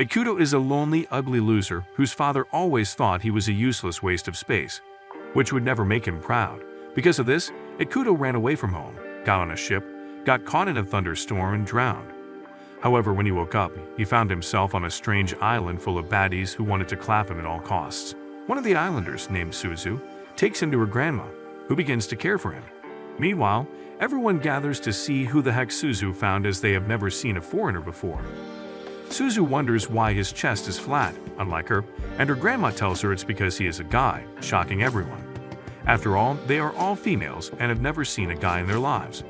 Ikuto is a lonely, ugly loser whose father always thought he was a useless waste of space, which would never make him proud. Because of this, Ikuto ran away from home, got on a ship, got caught in a thunderstorm and drowned. However, when he woke up, he found himself on a strange island full of baddies who wanted to clap him at all costs. One of the islanders, named Suzu, takes him to her grandma, who begins to care for him. Meanwhile, everyone gathers to see who the heck Suzu found, as they have never seen a foreigner before. Suzu wonders why his chest is flat, unlike her, and her grandma tells her it's because he is a guy, shocking everyone. After all, they are all females and have never seen a guy in their lives.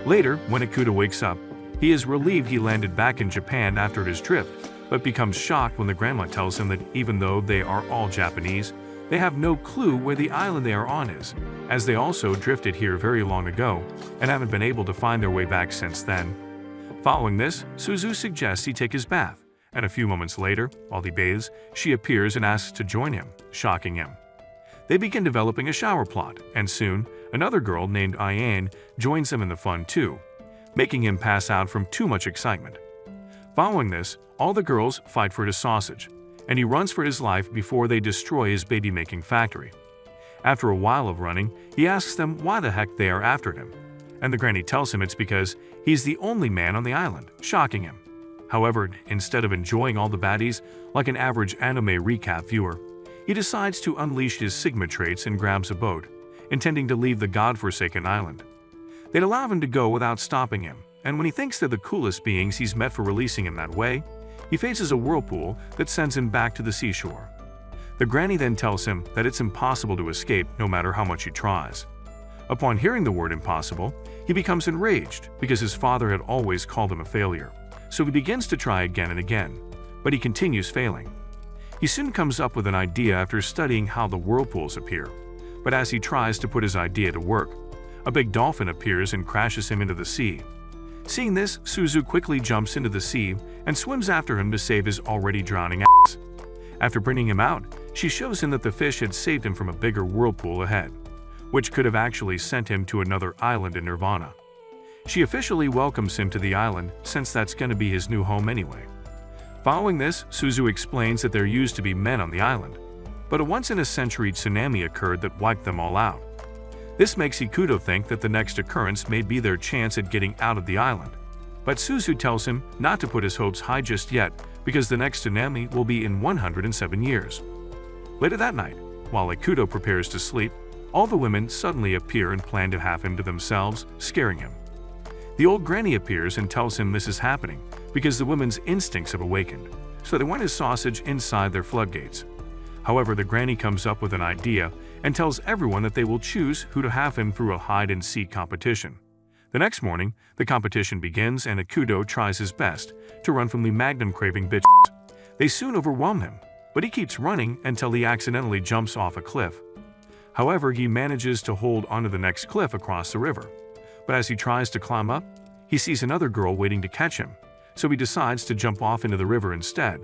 Later, when Ikuto wakes up, he is relieved he landed back in Japan after his trip, but becomes shocked when the grandma tells him that even though they are all Japanese, they have no clue where the island they are on is, as they also drifted here very long ago and haven't been able to find their way back since then. Following this, Suzu suggests he take his bath, and a few moments later, while he bathes, she appears and asks to join him, shocking him. They begin developing a shower plot, and soon, another girl named Ian joins them in the fun too, making him pass out from too much excitement. Following this, all the girls fight for his sausage, and he runs for his life before they destroy his baby-making factory. After a while of running, he asks them why the heck they are after him, and the granny tells him it's because he's the only man on the island, shocking him. However, instead of enjoying all the baddies like an average anime recap viewer, he decides to unleash his Sigma traits and grabs a boat, intending to leave the godforsaken island. They'd allow him to go without stopping him, and when he thinks they're the coolest beings he's met for releasing him that way, he faces a whirlpool that sends him back to the seashore. The granny then tells him that it's impossible to escape no matter how much he tries. Upon hearing the word impossible, he becomes enraged because his father had always called him a failure, so he begins to try again and again, but he continues failing. He soon comes up with an idea after studying how the whirlpools appear, but as he tries to put his idea to work, a big dolphin appears and crashes him into the sea. Seeing this, Suzu quickly jumps into the sea and swims after him to save his already drowning ass. After bringing him out, she shows him that the fish had saved him from a bigger whirlpool ahead, which could have actually sent him to another island in Nirvana. She officially welcomes him to the island since that's going to be his new home anyway. Following this, Suzu explains that there used to be men on the island, but a once-in-a-century tsunami occurred that wiped them all out. This makes Ikuto think that the next occurrence may be their chance at getting out of the island, but Suzu tells him not to put his hopes high just yet because the next tsunami will be in 107 years. Later that night, while Ikuto prepares to sleep, all the women suddenly appear and plan to have him to themselves, scaring him. The old granny appears and tells him this is happening because the women's instincts have awakened, so they want his sausage inside their floodgates. However, the granny comes up with an idea and tells everyone that they will choose who to have him through a hide-and-seek competition. The next morning, the competition begins and Ikuto tries his best to run from the magnum-craving bitches. They soon overwhelm him, but he keeps running until he accidentally jumps off a cliff. However, he manages to hold onto the next cliff across the river. But as he tries to climb up, he sees another girl waiting to catch him, so he decides to jump off into the river instead.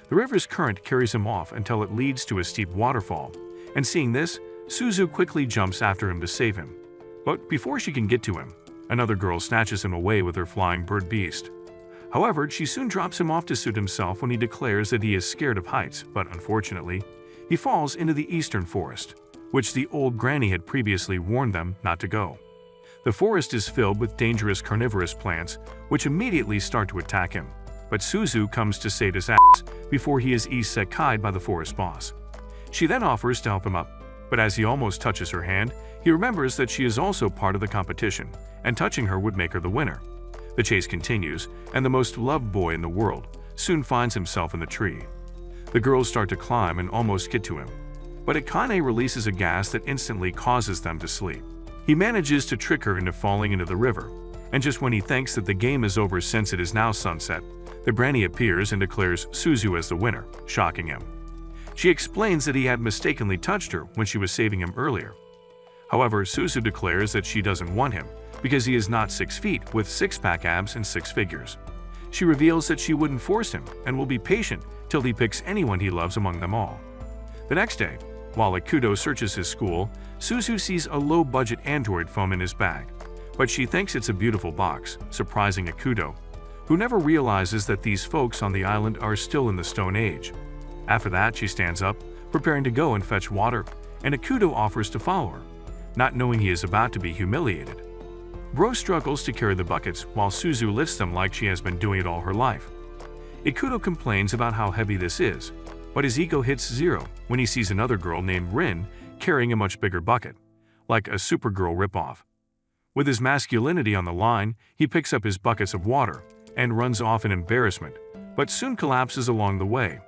The river's current carries him off until it leads to a steep waterfall, and seeing this, Suzu quickly jumps after him to save him. But before she can get to him, another girl snatches him away with her flying bird beast. However, she soon drops him off to suit himself when he declares that he is scared of heights, but unfortunately, he falls into the eastern forest, which the old granny had previously warned them not to go. The forest is filled with dangerous carnivorous plants, which immediately start to attack him, but Suzu comes to save his ass before he is isekai'd by the forest boss. She then offers to help him up, but as he almost touches her hand, he remembers that she is also part of the competition, and touching her would make her the winner. The chase continues, and the most loved boy in the world soon finds himself in the tree. The girls start to climb and almost get to him, but Akane releases a gas that instantly causes them to sleep. He manages to trick her into falling into the river, and just when he thinks that the game is over since it is now sunset, the granny appears and declares Suzu as the winner, shocking him. She explains that he had mistakenly touched her when she was saving him earlier. However, Suzu declares that she doesn't want him because he is not 6 feet with six-pack abs and six figures. She reveals that she wouldn't force him and will be patient till he picks anyone he loves among them all. The next day, while Ikuto searches his school, Suzu sees a low-budget Android phone in his bag, but she thinks it's a beautiful box, surprising Ikuto. who never realizes that these folks on the island are still in the Stone Age. After that, she stands up, preparing to go and fetch water, and Ikuto offers to follow her, not knowing he is about to be humiliated. Bro struggles to carry the buckets while Suzu lifts them like she has been doing it all her life. Ikuto complains about how heavy this is, but his ego hits zero when he sees another girl named Rin carrying a much bigger bucket, like a Supergirl ripoff. With his masculinity on the line, he picks up his buckets of water and runs off in embarrassment, but soon collapses along the way.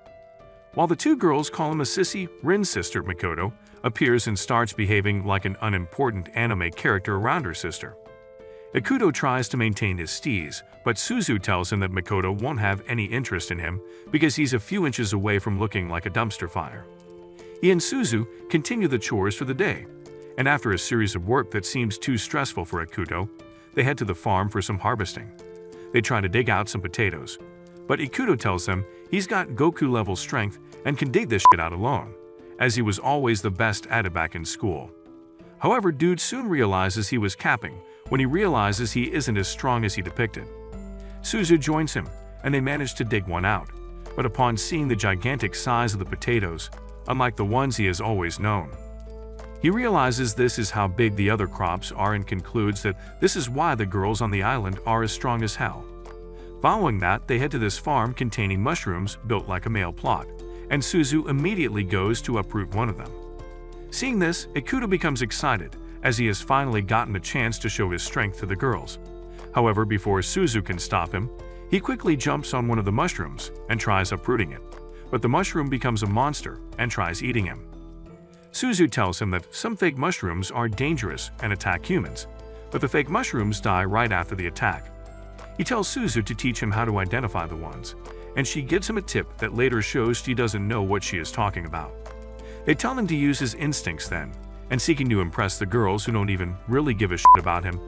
While the two girls call him a sissy, Rin's sister, Makoto, appears and starts behaving like an unimportant anime character around her sister. Ikuto tries to maintain his steez, but Suzu tells him that Makoto won't have any interest in him because he's a few inches away from looking like a dumpster fire. He and Suzu continue the chores for the day, and after a series of work that seems too stressful for Ikuto, they head to the farm for some harvesting. They try to dig out some potatoes, but Ikuto tells them he's got Goku-level strength and can dig this shit out alone, as he was always the best at it back in school. However, dude soon realizes he was capping when he realizes he isn't as strong as he depicted. Suzu joins him, and they manage to dig one out, but upon seeing the gigantic size of the potatoes, unlike the ones he has always known, he realizes this is how big the other crops are and concludes that this is why the girls on the island are as strong as hell. Following that, they head to this farm containing mushrooms built like a male plot, and Suzu immediately goes to uproot one of them. Seeing this, Ikuto becomes excited, as he has finally gotten a chance to show his strength to the girls. However, before Suzu can stop him, he quickly jumps on one of the mushrooms and tries uprooting it, but the mushroom becomes a monster and tries eating him. Suzu tells him that some fake mushrooms are dangerous and attack humans, but the fake mushrooms die right after the attack. He tells Suzu to teach him how to identify the ones, and she gives him a tip that later shows she doesn't know what she is talking about. They tell him to use his instincts then, and seeking to impress the girls who don't even really give a shit about him,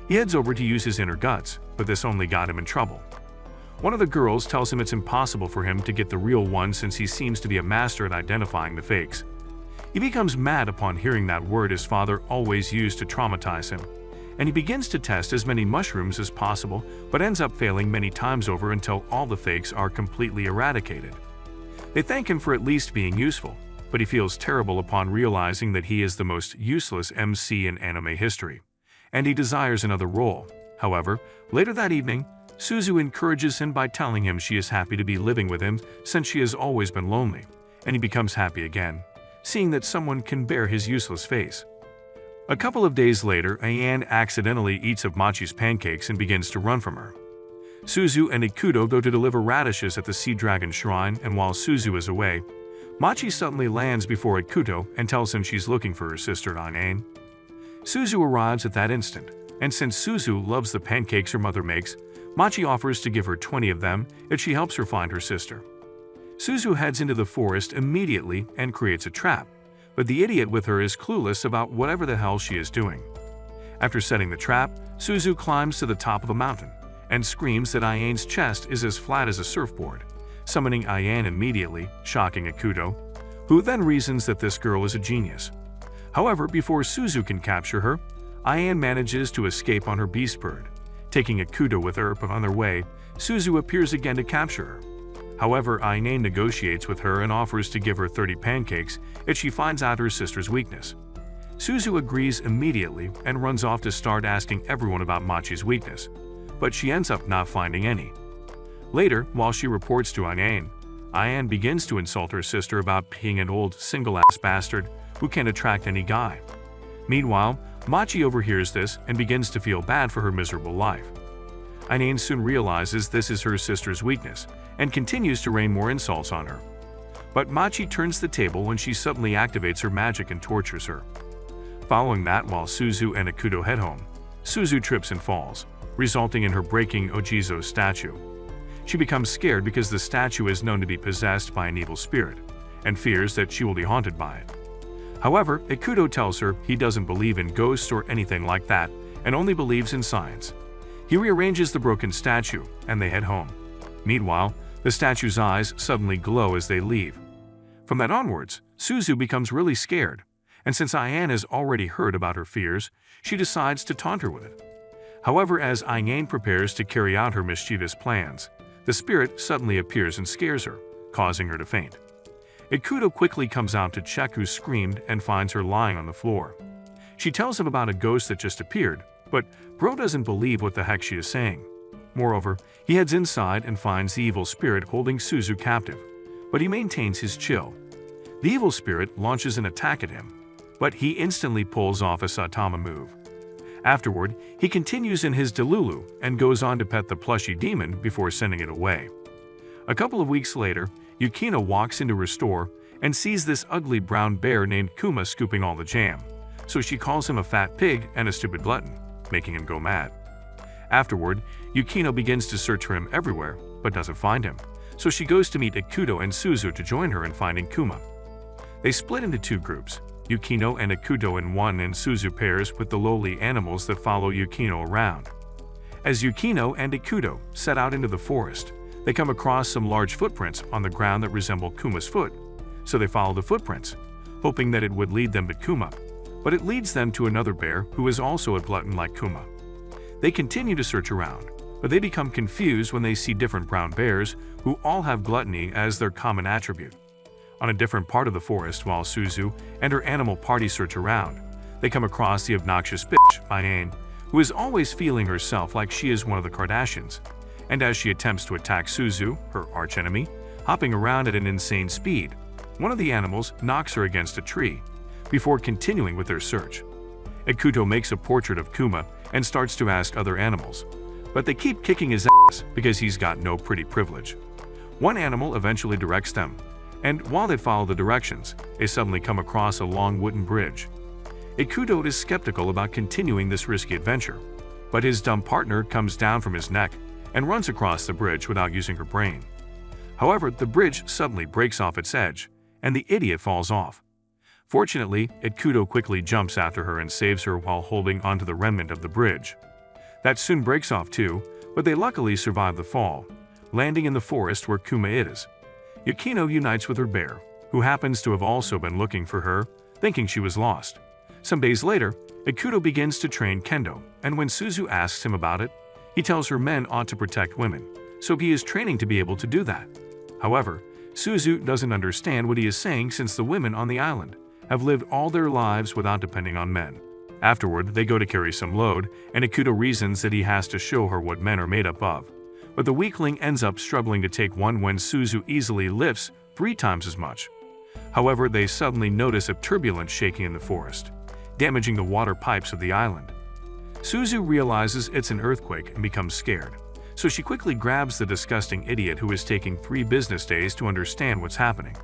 he heads over to use his inner guts, but this only got him in trouble. One of the girls tells him it's impossible for him to get the real one since he seems to be a master at identifying the fakes. He becomes mad upon hearing that word his father always used to traumatize him, and he begins to test as many mushrooms as possible but ends up failing many times over until all the fakes are completely eradicated. They thank him for at least being useful, but he feels terrible upon realizing that he is the most useless MC in anime history, and he desires another role. However, later that evening, Suzu encourages him by telling him she is happy to be living with him since she has always been lonely, and he becomes happy again, seeing that someone can bear his useless face. A couple of days later, Ayan accidentally eats of Machi's pancakes and begins to run from her. Suzu and Ikuto go to deliver radishes at the Sea Dragon Shrine, and while Suzu is away, Machi suddenly lands before Ikuto and tells him she's looking for her sister Ayan. Suzu arrives at that instant, and since Suzu loves the pancakes her mother makes, Machi offers to give her 20 of them if she helps her find her sister. Suzu heads into the forest immediately and creates a trap, but the idiot with her is clueless about whatever the hell she is doing. After setting the trap, Suzu climbs to the top of a mountain and screams that Ayan's chest is as flat as a surfboard, summoning Ayan immediately, shocking Ikuto, who then reasons that this girl is a genius. However, before Suzu can capture her, Ayan manages to escape on her beast bird, taking Ikuto with her, but on their way, Suzu appears again to capture her. However, Ayan negotiates with her and offers to give her 30 pancakes if she finds out her sister's weakness. Suzu agrees immediately and runs off to start asking everyone about Machi's weakness, but she ends up not finding any. Later, while she reports to Ayan begins to insult her sister about being an old single-ass bastard who can't attract any guy. Meanwhile, Machi overhears this and begins to feel bad for her miserable life. Ayan soon realizes this is her sister's weakness and continues to rain more insults on her. But Machi turns the table when she suddenly activates her magic and tortures her. Following that, while Suzu and Ikuto head home, Suzu trips and falls, resulting in her breaking Ojizo's statue. She becomes scared because the statue is known to be possessed by an evil spirit, and fears that she will be haunted by it. However, Ikuto tells her he doesn't believe in ghosts or anything like that, and only believes in science. He rearranges the broken statue, and they head home. Meanwhile, the statue's eyes suddenly glow as they leave. From that onwards, Suzu becomes really scared, and since Ayan has already heard about her fears, she decides to taunt her with it. However, as Aine prepares to carry out her mischievous plans, the spirit suddenly appears and scares her, causing her to faint. Ikuto quickly comes out to check, who screamed and finds her lying on the floor. She tells him about a ghost that just appeared, but Bro doesn't believe what the heck she is saying. Moreover, he heads inside and finds the evil spirit holding Suzu captive, but he maintains his chill. The evil spirit launches an attack at him, but he instantly pulls off a Saitama move. Afterward, he continues in his Delulu and goes on to pet the plushy demon before sending it away. A couple of weeks later, Yukino walks into her store and sees this ugly brown bear named Kuma scooping all the jam, so she calls him a fat pig and a stupid glutton, making him go mad. Afterward, Yukino begins to search for him everywhere, but doesn't find him, so she goes to meet Ikuto and Suzu to join her in finding Kuma. They split into two groups, Yukino and Ikuto in one and Suzu pairs with the lowly animals that follow Yukino around. As Yukino and Ikuto set out into the forest, they come across some large footprints on the ground that resemble Kuma's foot, so they follow the footprints, hoping that it would lead them to Kuma, but it leads them to another bear who is also a glutton like Kuma. They continue to search around, but they become confused when they see different brown bears who all have gluttony as their common attribute. On a different part of the forest, while Suzu and her animal party search around, they come across the obnoxious bitch, Aine, who is always feeling herself like she is one of the Kardashians, and as she attempts to attack Suzu, her archenemy, hopping around at an insane speed, one of the animals knocks her against a tree, before continuing with their search. Ikuto makes a portrait of Kuma and starts to ask other animals, but they keep kicking his ass because he's got no pretty privilege. One animal eventually directs them, and while they follow the directions, they suddenly come across a long wooden bridge. Ikuto is skeptical about continuing this risky adventure, but his dumb partner comes down from his neck and runs across the bridge without using her brain. However, the bridge suddenly breaks off its edge, and the idiot falls off. Fortunately, Ikuto quickly jumps after her and saves her while holding onto the remnant of the bridge. That soon breaks off too, but they luckily survive the fall, landing in the forest where Kuma is. Yukino unites with her bear, who happens to have also been looking for her, thinking she was lost. Some days later, Ikuto begins to train kendo, and when Suzu asks him about it, he tells her men ought to protect women, so he is training to be able to do that. However, Suzu doesn't understand what he is saying since the women on the island have lived all their lives without depending on men. Afterward, they go to carry some load, and Ikuto reasons that he has to show her what men are made up of. But the weakling ends up struggling to take one when Suzu easily lifts 3 times as much. However, they suddenly notice a turbulence shaking in the forest, damaging the water pipes of the island. Suzu realizes it's an earthquake and becomes scared, so she quickly grabs the disgusting idiot who is taking 3 business days to understand what's happening.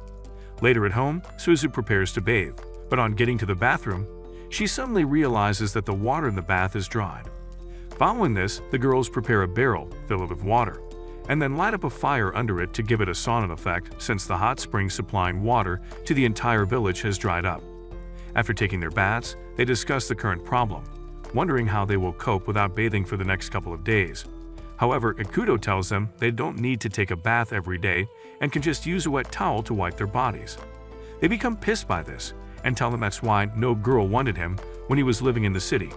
Later at home, Suzu prepares to bathe, but on getting to the bathroom, she suddenly realizes that the water in the bath is dried. Following this, the girls prepare a barrel, fill it with water, and then light up a fire under it to give it a sauna effect since the hot spring supplying water to the entire village has dried up. After taking their baths, they discuss the current problem, wondering how they will cope without bathing for the next couple of days. However, Ikuto tells them they don't need to take a bath every day and can just use a wet towel to wipe their bodies. They become pissed by this and tell him that's why no girl wanted him when he was living in the city.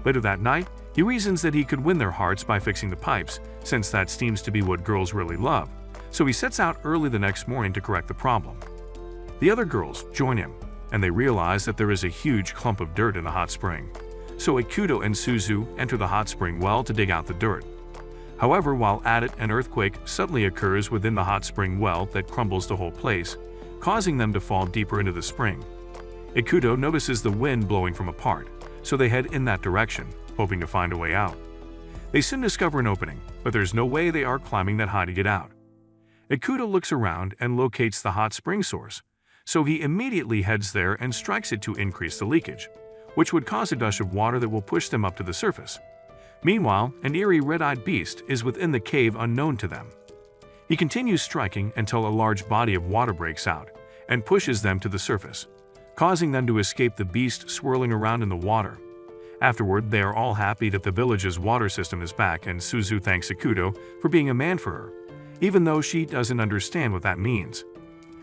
Later that night, he reasons that he could win their hearts by fixing the pipes, since that seems to be what girls really love, so he sets out early the next morning to correct the problem. The other girls join him, and they realize that there is a huge clump of dirt in the hot spring. So Ikuto and Suzu enter the hot spring well to dig out the dirt. However, while at it, an earthquake suddenly occurs within the hot spring well that crumbles the whole place, causing them to fall deeper into the spring. Ikuto notices the wind blowing from a part, so they head in that direction, hoping to find a way out. They soon discover an opening, but there's no way they are climbing that high to get out. Ikuto looks around and locates the hot spring source, so he immediately heads there and strikes it to increase the leakage, which would cause a gush of water that will push them up to the surface. Meanwhile, an eerie red-eyed beast is within the cave unknown to them. He continues striking until a large body of water breaks out and pushes them to the surface, causing them to escape the beast swirling around in the water. Afterward, they are all happy that the village's water system is back, and Suzu thanks Ikuto for being a man for her, even though she doesn't understand what that means.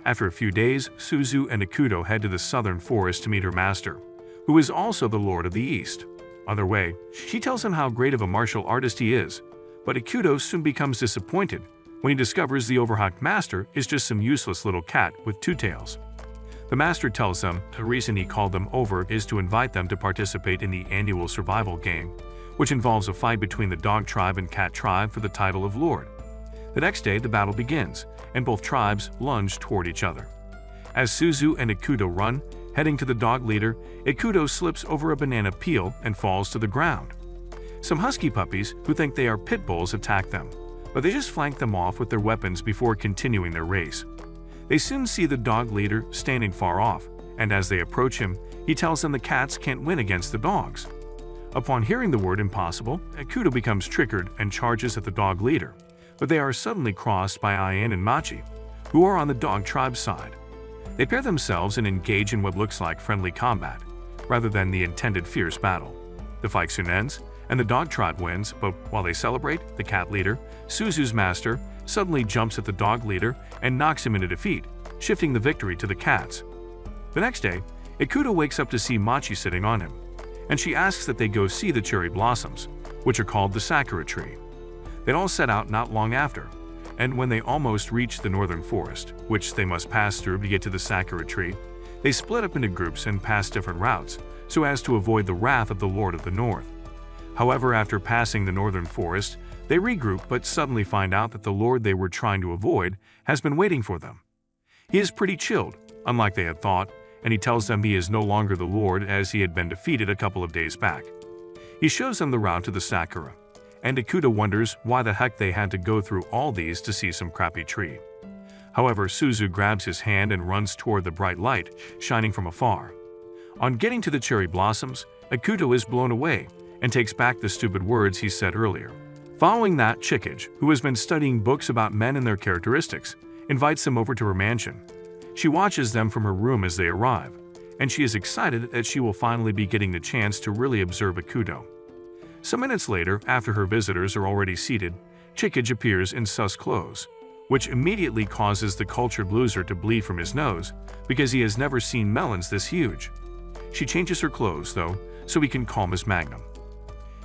After a few days, Suzu and Ikuto head to the southern forest to meet her master, who is also the Lord of the East. On their way, she tells him how great of a martial artist he is, but Ikuto soon becomes disappointed when he discovers the overhyped master is just some useless little cat with two tails. The master tells them the reason he called them over is to invite them to participate in the annual survival game, which involves a fight between the dog tribe and cat tribe for the title of lord. The next day, the battle begins, and both tribes lunge toward each other. As Suzu and Ikuto run, heading to the dog leader, Ikuto slips over a banana peel and falls to the ground. Some husky puppies who think they are pit bulls attack them, but they just flank them off with their weapons before continuing their race. They soon see the dog leader standing far off, and as they approach him, he tells them the cats can't win against the dogs. Upon hearing the word impossible, Ikuto becomes triggered and charges at the dog leader, but they are suddenly crossed by Ayan and Machi, who are on the dog tribe's side. They pair themselves and engage in what looks like friendly combat, rather than the intended fierce battle. The fight soon ends, and the dog tribe wins, but while they celebrate, the cat leader, Suzu's master, suddenly jumps at the dog leader and knocks him into defeat, shifting the victory to the cats. The next day, Ikuto wakes up to see Machi sitting on him, and she asks that they go see the cherry blossoms, which are called the sakura tree. They all set out not long after, and when they almost reach the northern forest, which they must pass through to get to the sakura tree, they split up into groups and pass different routes, so as to avoid the wrath of the Lord of the North. However, after passing the northern forest, they regroup but suddenly find out that the Lord they were trying to avoid has been waiting for them. He is pretty chilled, unlike they had thought, and he tells them he is no longer the Lord as he had been defeated a couple of days back. He shows them the route to the sakura, and Ikuto wonders why the heck they had to go through all these to see some crappy tree. However, Suzu grabs his hand and runs toward the bright light shining from afar. On getting to the cherry blossoms, Ikuto is blown away and takes back the stupid words he said earlier. Following that, Chikage, who has been studying books about men and their characteristics, invites them over to her mansion. She watches them from her room as they arrive, and she is excited that she will finally be getting the chance to really observe Ikuto. Some minutes later, after her visitors are already seated, Chikage appears in sus clothes, which immediately causes the cultured loser to bleed from his nose because he has never seen melons this huge. She changes her clothes, though, so he can call Miss Magnum.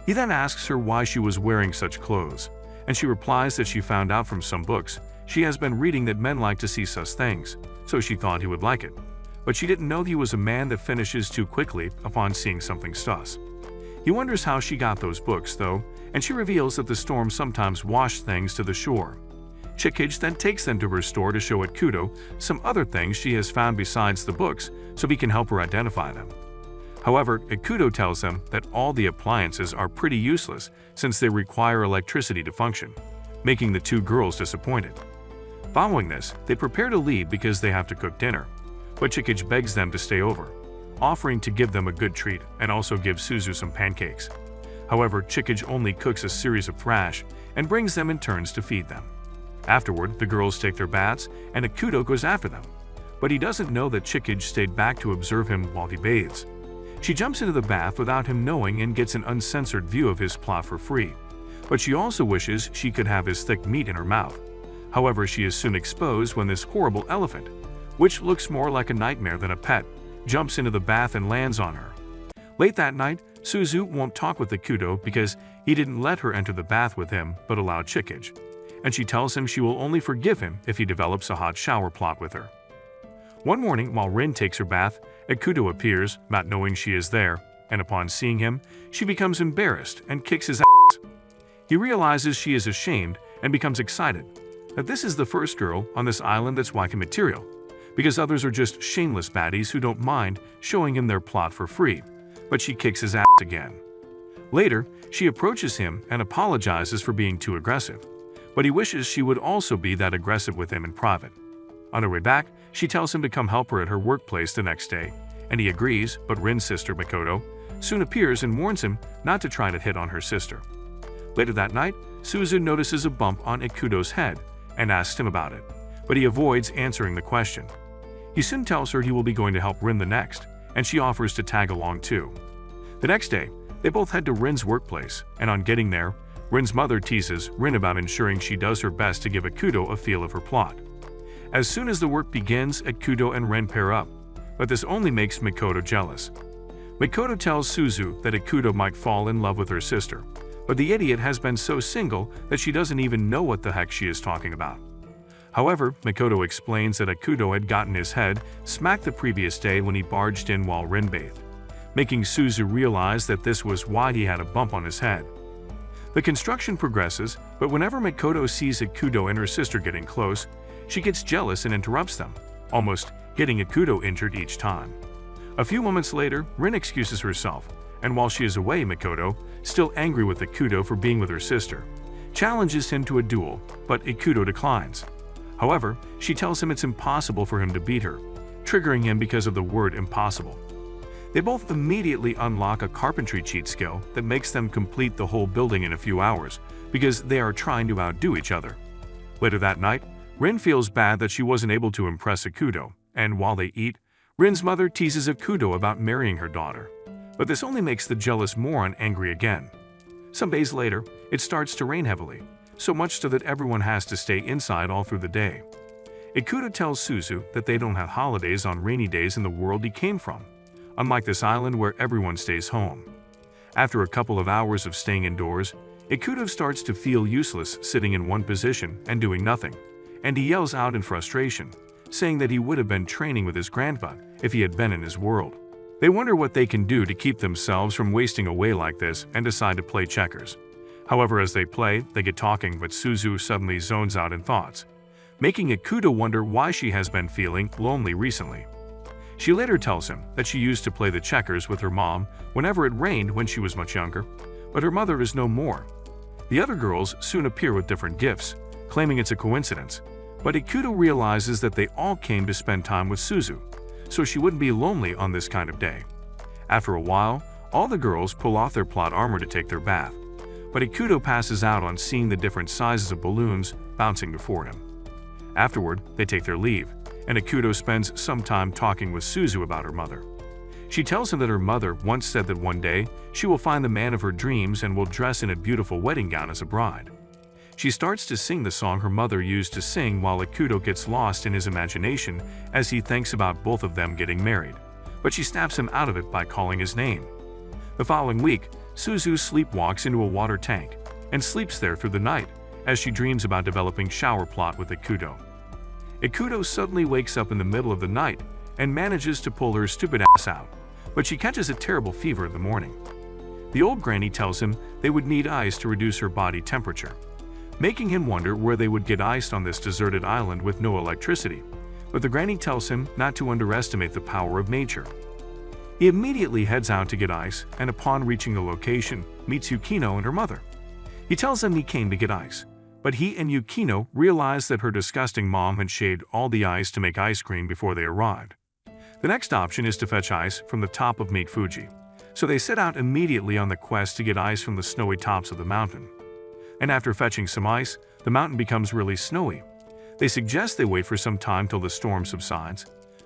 He then asks her why she was wearing such clothes, and she replies that she found out from some books she has been reading that men like to see sus things, so she thought he would like it. But she didn't know he was a man that finishes too quickly upon seeing something sus. He wonders how she got those books, though, and she reveals that the storm sometimes washed things to the shore. Chikage then takes them to her store to show Ikuto some other things she has found besides the books so he can help her identify them. However, Ikuto tells them that all the appliances are pretty useless since they require electricity to function, making the two girls disappointed. Following this, they prepare to leave because they have to cook dinner, but Chikage begs them to stay over, offering to give them a good treat and also give Suzu some pancakes. However, Chikage only cooks a series of thrash and brings them in turns to feed them. Afterward, the girls take their baths and Ikuto goes after them, but he doesn't know that Chikage stayed back to observe him while he bathes. She jumps into the bath without him knowing and gets an uncensored view of his plot for free, but she also wishes she could have his thick meat in her mouth. However, she is soon exposed when this horrible elephant, which looks more like a nightmare than a pet, jumps into the bath and lands on her. Late that night, Suzu won't talk with Ikuto because he didn't let her enter the bath with him but allowed Chikage, and she tells him she will only forgive him if he develops a hot shower plot with her. One morning, while Rin takes her bath, Ikuto appears, not knowing she is there, and upon seeing him, she becomes embarrassed and kicks his ass. He realizes she is ashamed and becomes excited that this is the first girl on this island that's wacky material, because others are just shameless baddies who don't mind showing him their plot for free, but she kicks his ass again. Later, she approaches him and apologizes for being too aggressive, but he wishes she would also be that aggressive with him in private. On her way back, she tells him to come help her at her workplace the next day, and he agrees, but Rin's sister, Makoto, soon appears and warns him not to try to hit on her sister. Later that night, Suzu notices a bump on Ikuto's head and asks him about it, but he avoids answering the question. He soon tells her he will be going to help Rin the next, and she offers to tag along too. The next day, they both head to Rin's workplace, and on getting there, Rin's mother teases Rin about ensuring she does her best to give Ikuto a feel of her plot. As soon as the work begins, Ikuto and Rin pair up, but this only makes Makoto jealous. Makoto tells Suzu that Ikuto might fall in love with her sister, but the idiot has been so single that she doesn't even know what the heck she is talking about. However, Makoto explains that Ikuto had gotten his head smacked the previous day when he barged in while Rin bathed, making Suzu realize that this was why he had a bump on his head. The construction progresses, but whenever Makoto sees Ikuto and her sister getting close, she gets jealous and interrupts them, almost getting Ikuto injured each time. A few moments later, Rin excuses herself, and while she is away, Makoto, still angry with Ikuto for being with her sister, challenges him to a duel, but Ikuto declines. However, she tells him it's impossible for him to beat her, triggering him because of the word impossible. They both immediately unlock a carpentry cheat skill that makes them complete the whole building in a few hours because they are trying to outdo each other. Later that night, Rin feels bad that she wasn't able to impress Ikuto, and while they eat, Rin's mother teases Ikuto about marrying her daughter, but this only makes the jealous moron angry again. Some days later, it starts to rain heavily, so much so that everyone has to stay inside all through the day. Ikuto tells Suzu that they don't have holidays on rainy days in the world he came from, unlike this island where everyone stays home. After a couple of hours of staying indoors, Ikuto starts to feel useless sitting in one position and doing nothing, and he yells out in frustration, saying that he would have been training with his grandpa if he had been in his world. They wonder what they can do to keep themselves from wasting away like this and decide to play checkers. However, as they play, they get talking, but Suzu suddenly zones out in thoughts, making Ikuto wonder why she has been feeling lonely recently. She later tells him that she used to play the checkers with her mom whenever it rained when she was much younger, but her mother is no more. The other girls soon appear with different gifts, claiming it's a coincidence, but Ikuto realizes that they all came to spend time with Suzu, so she wouldn't be lonely on this kind of day. After a while, all the girls pull off their plot armor to take their bath, but Ikuto passes out on seeing the different sizes of balloons bouncing before him. Afterward, they take their leave, and Ikuto spends some time talking with Suzu about her mother. She tells him that her mother once said that one day she will find the man of her dreams and will dress in a beautiful wedding gown as a bride. She starts to sing the song her mother used to sing while Ikuto gets lost in his imagination as he thinks about both of them getting married, but she snaps him out of it by calling his name. The following week, Suzu sleepwalks into a water tank and sleeps there through the night as she dreams about developing shower plot with Ikuto. Ikuto suddenly wakes up in the middle of the night and manages to pull her stupid ass out, but she catches a terrible fever in the morning. The old granny tells him they would need ice to reduce her body temperature, making him wonder where they would get iced on this deserted island with no electricity, but the granny tells him not to underestimate the power of nature. He immediately heads out to get ice, and upon reaching the location, meets Yukino and her mother. He tells them he came to get ice, but he and Yukino realize that her disgusting mom had shaved all the ice to make ice cream before they arrived. The next option is to fetch ice from the top of Mount Fuji, so they set out immediately on the quest to get ice from the snowy tops of the mountain. And after fetching some ice, the mountain becomes really snowy. They suggest they wait for some time till the storm subsides,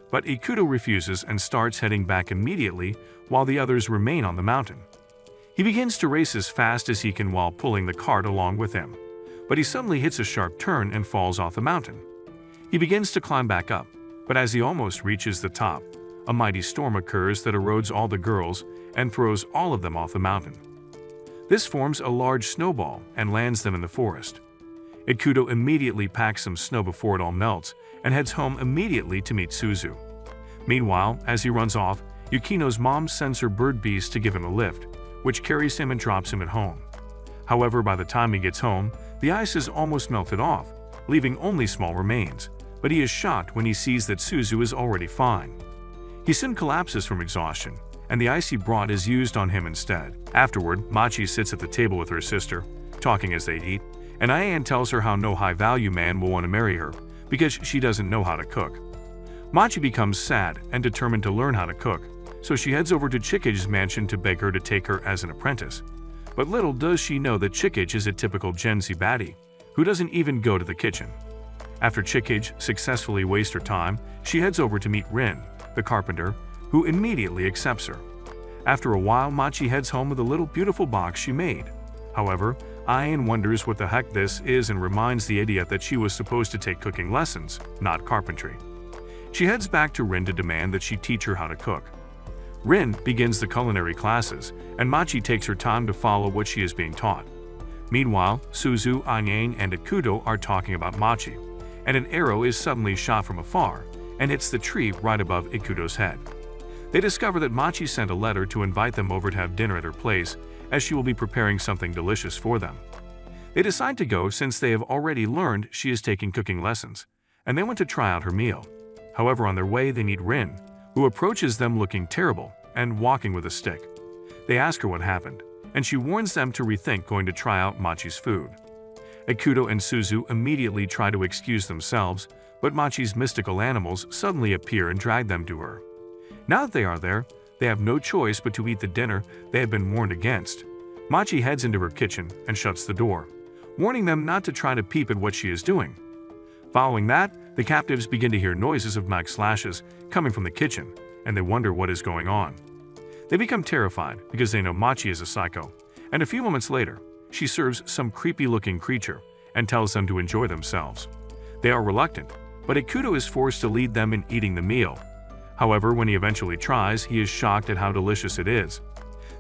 but Ikuto refuses and starts heading back immediately while the others remain on the mountain. He begins to race as fast as he can while pulling the cart along with him, but he suddenly hits a sharp turn and falls off the mountain. He begins to climb back up, but as he almost reaches the top, a mighty storm occurs that erodes all the girls and throws all of them off the mountain. This forms a large snowball and lands them in the forest. Ikuto immediately packs some snow before it all melts and heads home immediately to meet Suzu. Meanwhile, as he runs off, Yukino's mom sends her bird beast to give him a lift, which carries him and drops him at home. However, by the time he gets home, the ice is almost melted off, leaving only small remains, but he is shocked when he sees that Suzu is already fine. He soon collapses from exhaustion, and the ice he brought is used on him instead. Afterward, Machi sits at the table with her sister, talking as they eat, and Ayan tells her how no high-value man will want to marry her because she doesn't know how to cook. Machi becomes sad and determined to learn how to cook, so she heads over to Chikage's mansion to beg her to take her as an apprentice. But little does she know that Chikage is a typical Gen Z baddie, who doesn't even go to the kitchen. After Chikage successfully wastes her time, she heads over to meet Rin, the carpenter, who immediately accepts her. After a while, Machi heads home with a little beautiful box she made. However, Ayan wonders what the heck this is and reminds the idiot that she was supposed to take cooking lessons, not carpentry. She heads back to Rin to demand that she teach her how to cook. Rin begins the culinary classes, and Machi takes her time to follow what she is being taught. Meanwhile, Suzu, Anyang, and Ikuto are talking about Machi, and an arrow is suddenly shot from afar and hits the tree right above Ikuto's head. They discover that Machi sent a letter to invite them over to have dinner at her place, as she will be preparing something delicious for them. They decide to go since they have already learned she is taking cooking lessons, and they want to try out her meal. However, on their way they meet Rin, who approaches them looking terrible and walking with a stick. They ask her what happened, and she warns them to rethink going to try out Machi's food. Ikuto and Suzu immediately try to excuse themselves, but Machi's mystical animals suddenly appear and drag them to her. Now that they are there, they have no choice but to eat the dinner they have been warned against. Machi heads into her kitchen and shuts the door, warning them not to try to peep at what she is doing. Following that, the captives begin to hear noises of knife slashes coming from the kitchen, and they wonder what is going on. They become terrified because they know Machi is a psycho, and a few moments later, she serves some creepy-looking creature and tells them to enjoy themselves. They are reluctant, but Ikuto is forced to lead them in eating the meal. However, when he eventually tries, he is shocked at how delicious it is.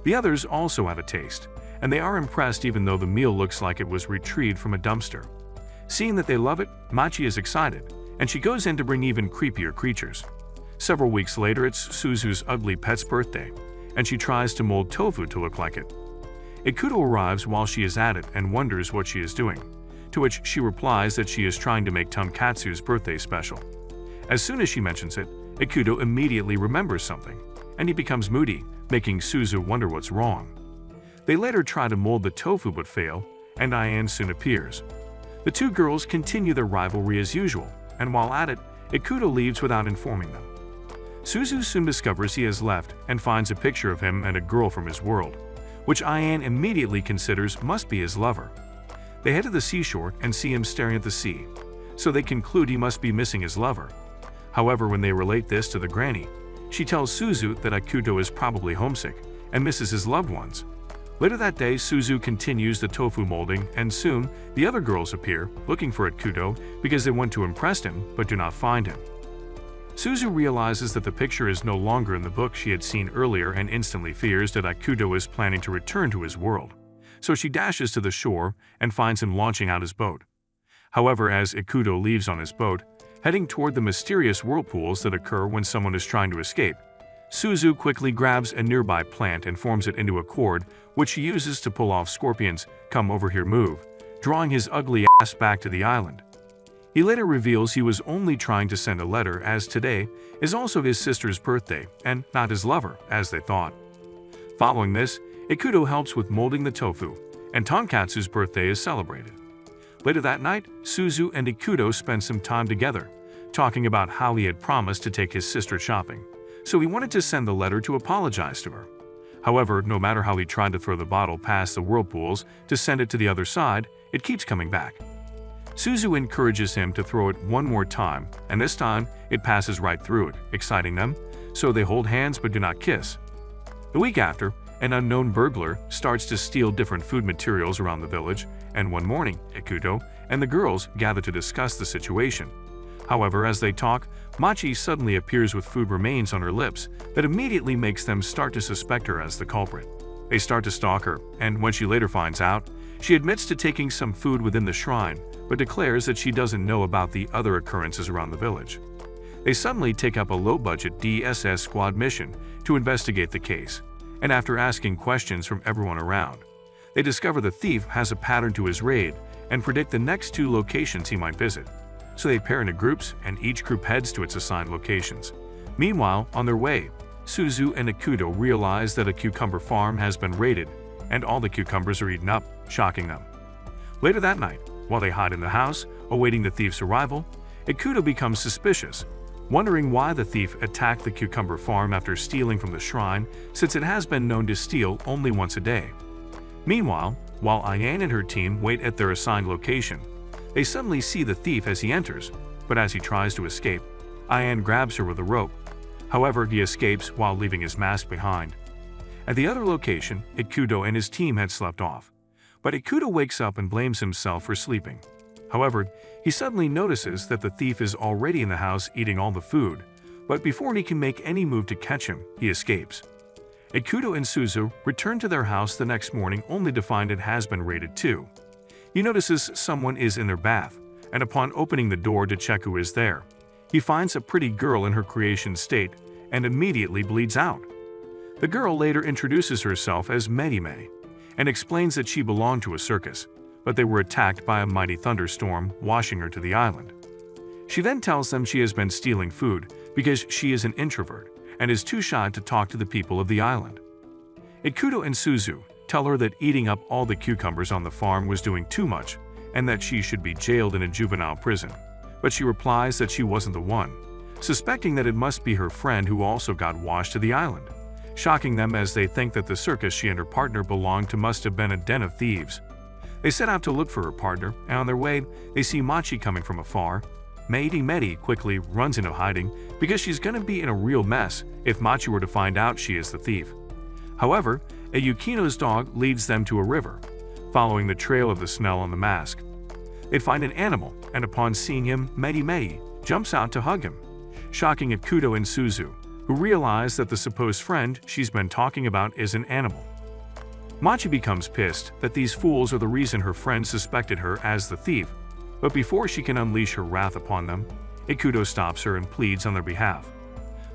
The others also have a taste, and they are impressed even though the meal looks like it was retrieved from a dumpster. Seeing that they love it, Machi is excited, and she goes in to bring even creepier creatures. Several weeks later, it's Suzu's ugly pet's birthday, and she tries to mold tofu to look like it. Ikuto arrives while she is at it and wonders what she is doing, to which she replies that she is trying to make Tonkatsu's birthday special. As soon as she mentions it, Ikuto immediately remembers something, and he becomes moody, making Suzu wonder what's wrong. They later try to mold the tofu but fail, and Ayan soon appears. The two girls continue their rivalry as usual, and while at it, Ikuto leaves without informing them. Suzu soon discovers he has left and finds a picture of him and a girl from his world, which Ayan immediately considers must be his lover. They head to the seashore and see him staring at the sea, so they conclude he must be missing his lover. However, when they relate this to the granny, she tells Suzu that Ikuto is probably homesick and misses his loved ones. Later that day, Suzu continues the tofu molding, and soon the other girls appear, looking for Ikuto because they want to impress him but do not find him. Suzu realizes that the picture is no longer in the book she had seen earlier and instantly fears that Ikuto is planning to return to his world. So she dashes to the shore and finds him launching out his boat. However, as Ikuto leaves on his boat, heading toward the mysterious whirlpools that occur when someone is trying to escape, Suzu quickly grabs a nearby plant and forms it into a cord, which she uses to pull off Scorpion's "come over here" move, drawing his ugly ass back to the island. He later reveals he was only trying to send a letter, as today is also his sister's birthday and not his lover, as they thought. Following this, Ikuto helps with molding the tofu, and Tonkatsu's birthday is celebrated. Later that night, Suzu and Ikuto spend some time together, talking about how he had promised to take his sister shopping, so he wanted to send the letter to apologize to her. However, no matter how he tried to throw the bottle past the whirlpools to send it to the other side, it keeps coming back. Suzu encourages him to throw it one more time, and this time it passes right through it, exciting them, so they hold hands but do not kiss. The week after, an unknown burglar starts to steal different food materials around the village, and one morning, Ikuto and the girls gather to discuss the situation. However, as they talk, Machi suddenly appears with food remains on her lips that immediately makes them start to suspect her as the culprit. They start to stalk her, and when she later finds out, she admits to taking some food within the shrine, but declares that she doesn't know about the other occurrences around the village. They suddenly take up a low-budget DSS squad mission to investigate the case, and after asking questions from everyone around, they discover the thief has a pattern to his raid and predict the next 2 locations he might visit. So they pair into groups, and each group heads to its assigned locations. Meanwhile, on their way, Suzu and Ikuto realize that a cucumber farm has been raided, and all the cucumbers are eaten up, shocking them. Later that night, while they hide in the house, awaiting the thief's arrival, Ikuto becomes suspicious, wondering why the thief attacked the cucumber farm after stealing from the shrine, since it has been known to steal only once a day. Meanwhile, while Ayan and her team wait at their assigned location, they suddenly see the thief as he enters, but as he tries to escape, Ayan grabs her with a rope. However, he escapes while leaving his mask behind. At the other location, Ikuto and his team had slept off, but Ikuto wakes up and blames himself for sleeping. However, he suddenly notices that the thief is already in the house eating all the food, but before he can make any move to catch him, he escapes. Ikuto and Suzu return to their house the next morning only to find it has been raided too. He notices someone is in their bath, and upon opening the door to check who is there, he finds a pretty girl in her creation state and immediately bleeds out. The girl later introduces herself as Medime and explains that she belonged to a circus, but they were attacked by a mighty thunderstorm, washing her to the island. She then tells them she has been stealing food because she is an introvert and is too shy to talk to the people of the island. Ikuto and Suzu tell her that eating up all the cucumbers on the farm was doing too much and that she should be jailed in a juvenile prison, but she replies that she wasn't the one, suspecting that it must be her friend who also got washed to the island, shocking them as they think that the circus she and her partner belonged to must have been a den of thieves. They set out to look for her partner, and on their way, they see Machi coming from afar. Medi quickly runs into hiding because she's gonna be in a real mess if Machi were to find out she is the thief. However, a Yukino's dog leads them to a river, following the trail of the smell on the mask. They find an animal, and upon seeing him, Medi jumps out to hug him, shocking Ikuto and Suzu, who realize that the supposed friend she's been talking about is an animal. Machi becomes pissed that these fools are the reason her friend suspected her as the thief, but before she can unleash her wrath upon them, Ikuto stops her and pleads on their behalf.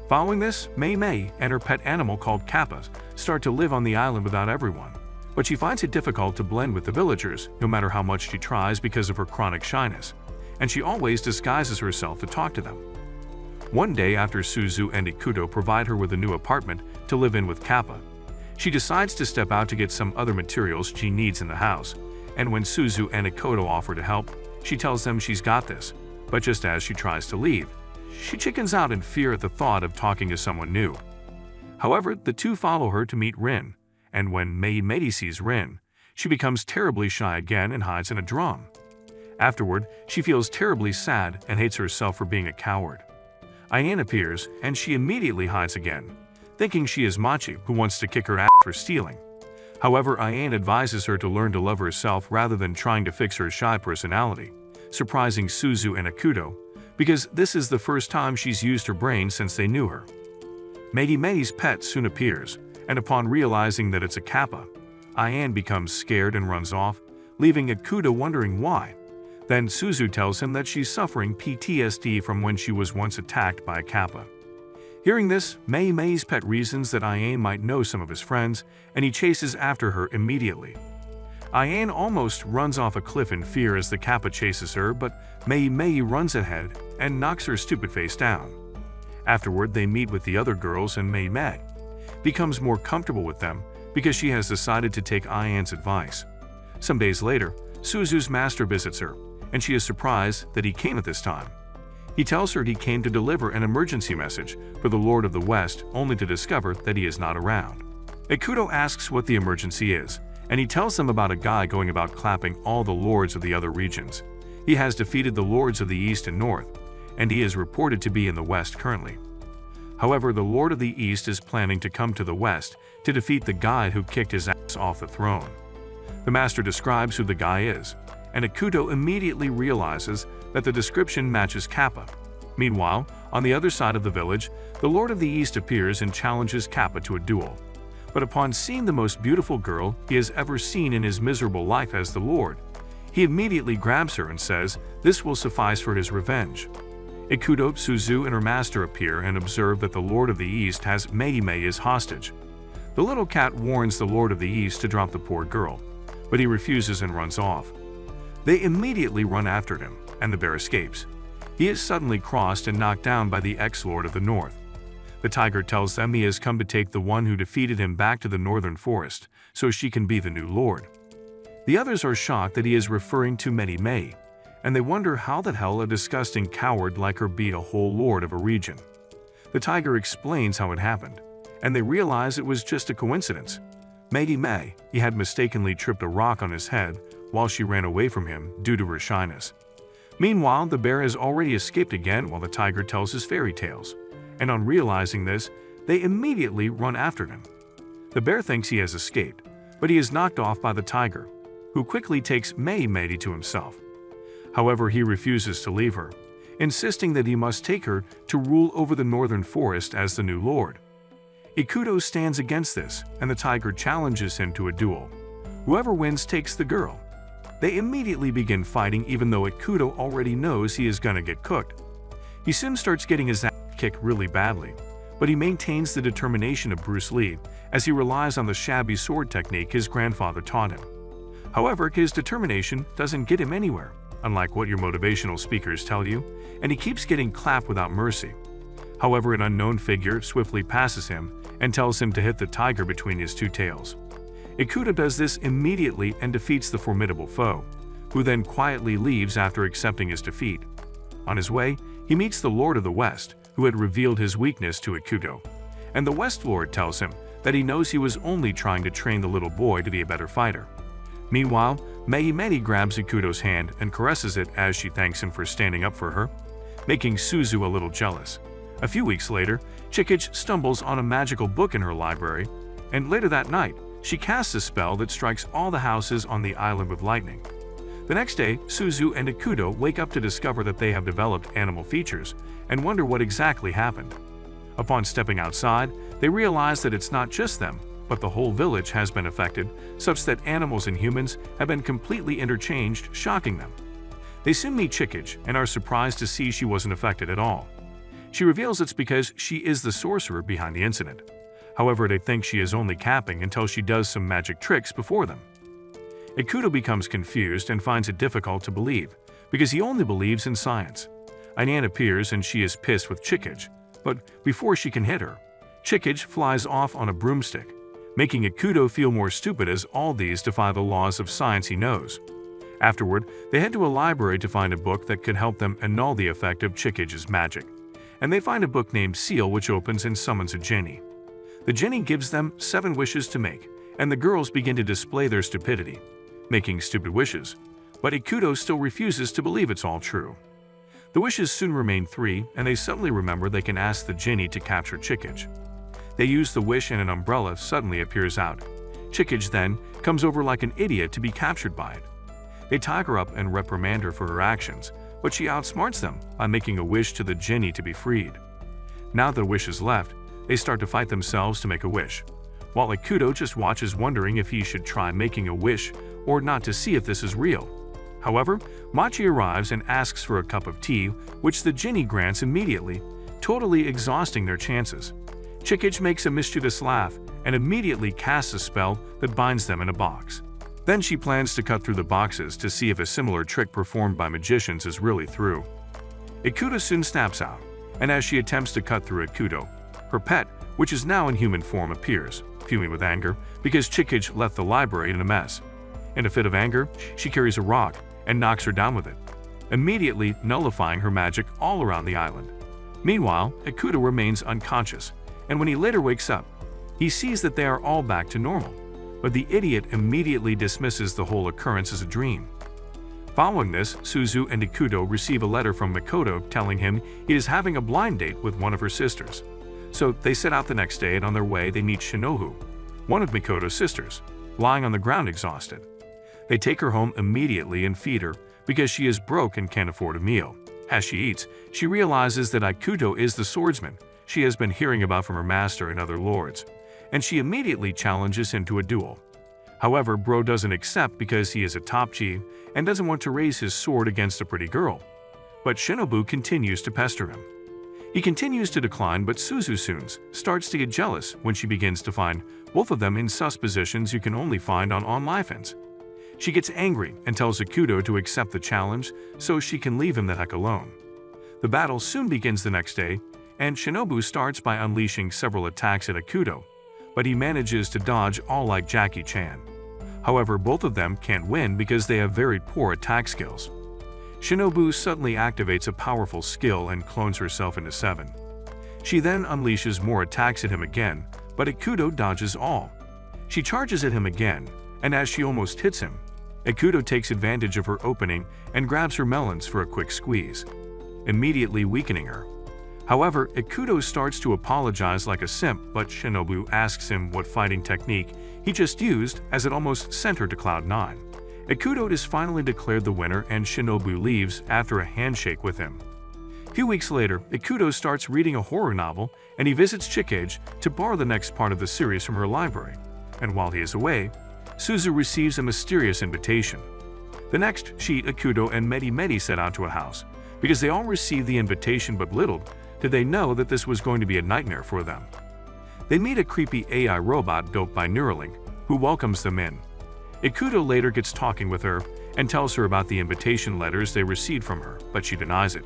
Following this, Mei and her pet animal called Kappa start to live on the island without everyone, but she finds it difficult to blend with the villagers no matter how much she tries because of her chronic shyness, and she always disguises herself to talk to them. One day after Suzu and Ikuto provide her with a new apartment to live in with Kappa, she decides to step out to get some other materials she needs in the house, and when Suzu and Ikuto offer to help, she tells them she's got this, but just as she tries to leave, she chickens out in fear at the thought of talking to someone new. However, the two follow her to meet Rin, and when Mei sees Rin, she becomes terribly shy again and hides in a drum. Afterward, she feels terribly sad and hates herself for being a coward. Ayan appears, and she immediately hides again, thinking she is Machi who wants to kick her ass for stealing. However, Ayan advises her to learn to love herself rather than trying to fix her shy personality, surprising Suzu and Ikuto, because this is the first time she's used her brain since they knew her. Mei's pet soon appears, and upon realizing that it's a kappa, Ayan becomes scared and runs off, leaving Ikuto wondering why. Then Suzu tells him that she's suffering PTSD from when she was once attacked by a kappa. Hearing this, Mei's pet reasons that Ayan might know some of his friends, and he chases after her immediately. Ayan almost runs off a cliff in fear as the kappa chases her, but Mei runs ahead and knocks her stupid face down. Afterward, they meet with the other girls and Mei becomes more comfortable with them because she has decided to take Ayan's advice. Some days later, Suzu's master visits her, and she is surprised that he came at this time. He tells her he came to deliver an emergency message for the Lord of the West, only to discover that he is not around. Ikuto asks what the emergency is, and he tells them about a guy going about clapping all the lords of the other regions. He has defeated the lords of the East and North, and he is reported to be in the West currently. However, the Lord of the East is planning to come to the West to defeat the guy who kicked his ass off the throne. The master describes who the guy is, and Ikuto immediately realizes that the description matches Kappa. Meanwhile, on the other side of the village, the Lord of the East appears and challenges Kappa to a duel. But upon seeing the most beautiful girl he has ever seen in his miserable life as the Lord, he immediately grabs her and says this will suffice for his revenge. Ikuto, Suzu, and her master appear and observe that the Lord of the East has Mei as hostage. The little cat warns the Lord of the East to drop the poor girl, but he refuses and runs off. They immediately run after him, and the bear escapes. He is suddenly crossed and knocked down by the ex-Lord of the North. The tiger tells them he has come to take the one who defeated him back to the northern forest, so she can be the new lord. The others are shocked that he is referring to Mei, and they wonder how the hell a disgusting coward like her be a whole lord of a region. The tiger explains how it happened, and they realize it was just a coincidence. Mei, he had mistakenly tripped a rock on his head while she ran away from him due to her shyness. Meanwhile, the bear has already escaped again while the tiger tells his fairy tales, and on realizing this, they immediately run after him. The bear thinks he has escaped, but he is knocked off by the tiger, who quickly takes Mei to himself. However, he refuses to leave her. insisting that he must take her to rule over the northern forest as the new lord. Ikuto stands against this, and the tiger challenges him to a duel. Whoever wins takes the girl. They immediately begin fighting even though Ikuto already knows he is gonna get cooked. He soon starts getting his ass kicked really badly, but he maintains the determination of Bruce Lee as he relies on the shabby sword technique his grandfather taught him. However, his determination doesn't get him anywhere, unlike what your motivational speakers tell you, and he keeps getting clapped without mercy. However, an unknown figure swiftly passes him and tells him to hit the tiger between his two tails. Ikuto does this immediately and defeats the formidable foe, who then quietly leaves after accepting his defeat. On his way, he meets the Lord of the West, who had revealed his weakness to Ikuto, and the West Lord tells him that he knows he was only trying to train the little boy to be a better fighter. Meanwhile, Mei grabs Ikuto's hand and caresses it as she thanks him for standing up for her, making Suzu a little jealous. A few weeks later, Chikage stumbles on a magical book in her library, and later that night, she casts a spell that strikes all the houses on the island with lightning. The next day, Suzu and Ikuto wake up to discover that they have developed animal features and wonder what exactly happened. Upon stepping outside, they realize that it's not just them, but the whole village has been affected, such that animals and humans have been completely interchanged, shocking them. They soon meet Chikage and are surprised to see she wasn't affected at all. She reveals it's because she is the sorcerer behind the incident. However, they think she is only capping until she does some magic tricks before them. Ikuto becomes confused and finds it difficult to believe, because he only believes in science. Ainan appears and she is pissed with Chikage, but before she can hit her, Chikage flies off on a broomstick, making Ikuto feel more stupid as all these defy the laws of science he knows. Afterward, they head to a library to find a book that could help them annul the effect of Chikage's magic, and they find a book named Seal which opens and summons a genie. The genie gives them 7 wishes to make, and the girls begin to display their stupidity, making stupid wishes, but Ikuto still refuses to believe it's all true. The wishes soon remain 3, and they suddenly remember they can ask the genie to capture Chikage. They use the wish and an umbrella suddenly appears out. Chikage then comes over like an idiot to be captured by it. They tie her up and reprimand her for her actions, but she outsmarts them by making a wish to the genie to be freed. Now that the wish is left, they start to fight themselves to make a wish, while Ikuto just watches wondering if he should try making a wish or not to see if this is real. However, Machi arrives and asks for a cup of tea, which the genie grants immediately, totally exhausting their chances. Chikage makes a mischievous laugh and immediately casts a spell that binds them in a box. Then she plans to cut through the boxes to see if a similar trick performed by magicians is really true. Ikuto soon snaps out, and as she attempts to cut through Ikuto, her pet, which is now in human form, appears, fuming with anger because Chikage left the library in a mess. In a fit of anger, she carries a rock and knocks her down with it, immediately nullifying her magic all around the island. Meanwhile, Ikuto remains unconscious, and when he later wakes up, he sees that they are all back to normal, but the idiot immediately dismisses the whole occurrence as a dream. Following this, Suzu and Ikuto receive a letter from Mikoto telling him he is having a blind date with one of her sisters. So they set out the next day, and on their way they meet Shinobu, one of Mikoto's sisters, lying on the ground exhausted. They take her home immediately and feed her because she is broke and can't afford a meal. As she eats, she realizes that Ikuto is the swordsman she has been hearing about from her master and other lords, and she immediately challenges him to a duel. However, Bro doesn't accept because he is a top chief and doesn't want to raise his sword against a pretty girl. But Shinobu continues to pester him. He continues to decline, but Suzu soon starts to get jealous when she begins to find both of them in sus positions you can only find on OnLifeIns. She gets angry and tells Ikuto to accept the challenge so she can leave him the heck alone. The battle soon begins the next day, and Shinobu starts by unleashing several attacks at Ikuto, but he manages to dodge all like Jackie Chan. However, both of them can't win because they have very poor attack skills. Shinobu suddenly activates a powerful skill and clones herself into 7. She then unleashes more attacks at him again, but Ikuto dodges all. She charges at him again, and as she almost hits him, Ikuto takes advantage of her opening and grabs her melons for a quick squeeze, immediately weakening her. However, Ikuto starts to apologize like a simp, but Shinobu asks him what fighting technique he just used, as it almost sent her to Cloud 9. Ikuto is finally declared the winner, and Shinobu leaves after a handshake with him. few weeks later, Ikuto starts reading a horror novel and he visits Chikage to borrow the next part of the series from her library. And while he is away, Suzu receives a mysterious invitation. The next sheet, Ikuto and Medi set out to a house. Because they all received the invitation, but little did they know that this was going to be a nightmare for them. They meet a creepy AI robot built by Neuralink, who welcomes them in. Ikuto later gets talking with her and tells her about the invitation letters they received from her, but she denies it,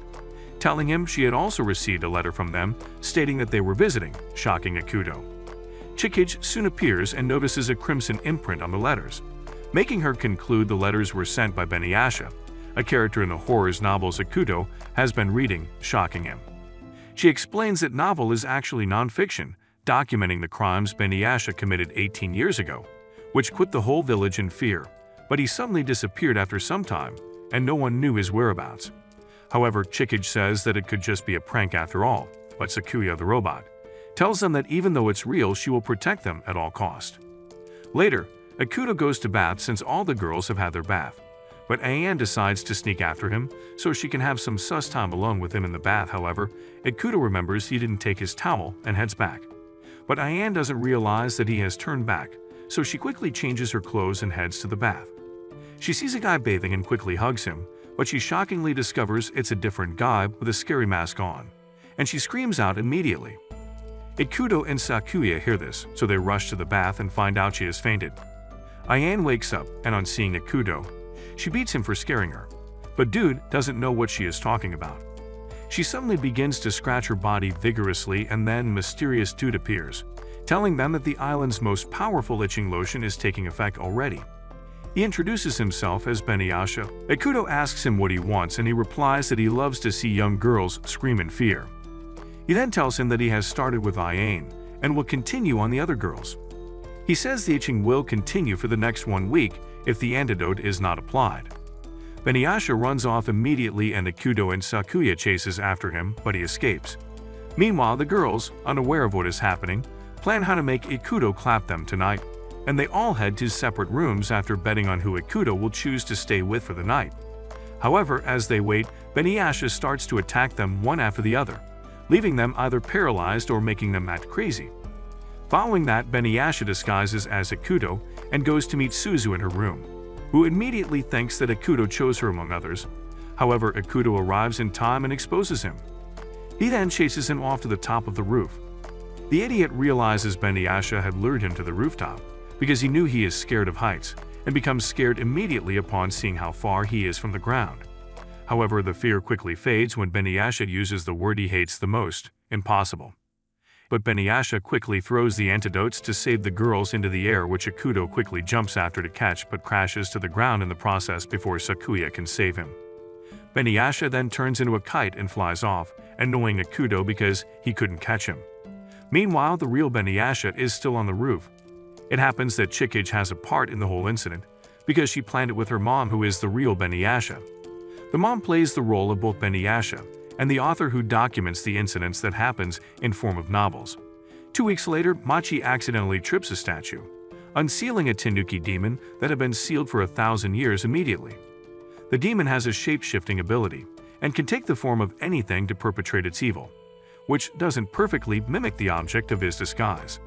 telling him she had also received a letter from them stating that they were visiting, shocking Ikuto. Chikage soon appears and notices a crimson imprint on the letters, making her conclude the letters were sent by Beniyasha, a character in the horrors novels Ikuto has been reading, shocking him. She explains that novel is actually non-fiction, documenting the crimes Beniyasha committed 18 years ago, which put the whole village in fear, but he suddenly disappeared after some time, and no one knew his whereabouts. However, Chikage says that it could just be a prank after all, but Sakuya the robot tells them that even though it's real, she will protect them at all cost. Later, Ikuto goes to bath since all the girls have had their bath, but Ayan decides to sneak after him so she can have some sus time alone with him in the bath. However, Ikuto remembers he didn't take his towel and heads back. But Ayan doesn't realize that he has turned back, so she quickly changes her clothes and heads to the bath. She sees a guy bathing and quickly hugs him, but she shockingly discovers it's a different guy with a scary mask on, and she screams out immediately. Ikuto and Sakuya hear this, so they rush to the bath and find out she has fainted. Ayan wakes up, and on seeing Ikuto, she beats him for scaring her. But dude doesn't know what she is talking about. She suddenly begins to scratch her body vigorously, and then mysterious dude appears, telling them that the island's most powerful itching lotion is taking effect already. He introduces himself as Beniyasha. Ikuto asks him what he wants, and he replies that he loves to see young girls scream in fear. He then tells him that he has started with Ayan and will continue on the other girls. He says the itching will continue for the next 1 week if the antidote is not applied. Beniyasha runs off immediately and Ikuto and Sakuya chases after him, but he escapes. Meanwhile, the girls, unaware of what is happening, plan how to make Ikuto clap them tonight, and they all head to separate rooms after betting on who Ikuto will choose to stay with for the night. However, as they wait, Beniyasha starts to attack them one after the other, leaving them either paralyzed or making them act crazy. Following that, Beniyasha disguises as Ikuto and goes to meet Suzu in her room, who immediately thinks that Ikuto chose her among others. However, Ikuto arrives in time and exposes him. He then chases him off to the top of the roof. The idiot realizes Beniyasha had lured him to the rooftop because he knew he is scared of heights and becomes scared immediately upon seeing how far he is from the ground. However, the fear quickly fades when Beniyasha uses the word he hates the most, impossible. But Beniyasha quickly throws the antidotes to save the girls into the air, which Ikuto quickly jumps after to catch but crashes to the ground in the process before Sakuya can save him. Beniyasha then turns into a kite and flies off, annoying Ikuto because he couldn't catch him. Meanwhile, the real Beniyasha is still on the roof. It happens that Chikage has a part in the whole incident because she planned it with her mom, who is the real Beniyasha. The mom plays the role of both Beniyasha and the author who documents the incidents that happens in form of novels. 2 weeks later, Machi accidentally trips a statue, unsealing a Tanuki demon that had been sealed for 1,000 years immediately. The demon has a shape-shifting ability and can take the form of anything to perpetrate its evil, which doesn't perfectly mimic the object of his disguise.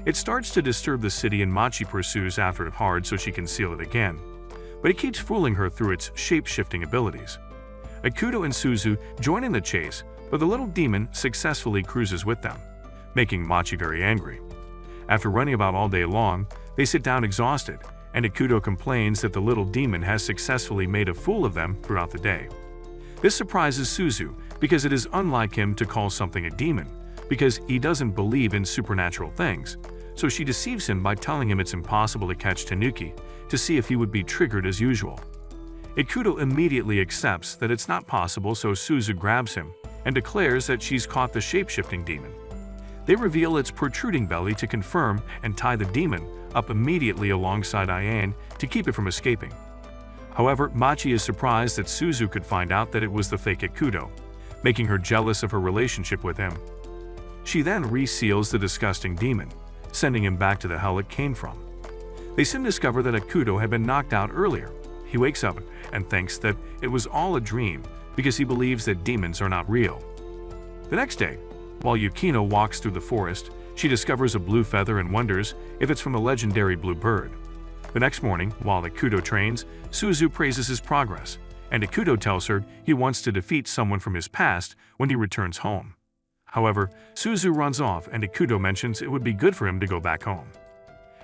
It starts to disturb the city and Machi pursues after it hard so she can seal it again, but it keeps fooling her through its shape-shifting abilities. Ikuto and Suzu join in the chase, but the little demon successfully cruises with them, making Machi very angry. After running about all day long, they sit down exhausted, and Ikuto complains that the little demon has successfully made a fool of them throughout the day. This surprises Suzu because it is unlike him to call something a demon, because he doesn't believe in supernatural things, so she deceives him by telling him it's impossible to catch Tanuki to see if he would be triggered as usual. Ikuto immediately accepts that it's not possible, so Suzu grabs him and declares that she's caught the shape-shifting demon. They reveal its protruding belly to confirm and tie the demon up immediately alongside Ayan to keep it from escaping. However, Machi is surprised that Suzu could find out that it was the fake Ikuto, making her jealous of her relationship with him. She then reseals the disgusting demon, sending him back to the hell it came from. They soon discover that Ikuto had been knocked out earlier. He wakes up and thinks that it was all a dream because he believes that demons are not real. The next day, while Yukino walks through the forest, she discovers a blue feather and wonders if it's from the legendary blue bird. The next morning, while Ikuto trains, Suzu praises his progress, and Ikuto tells her he wants to defeat someone from his past when he returns home. However, Suzu runs off and Ikuto mentions it would be good for him to go back home.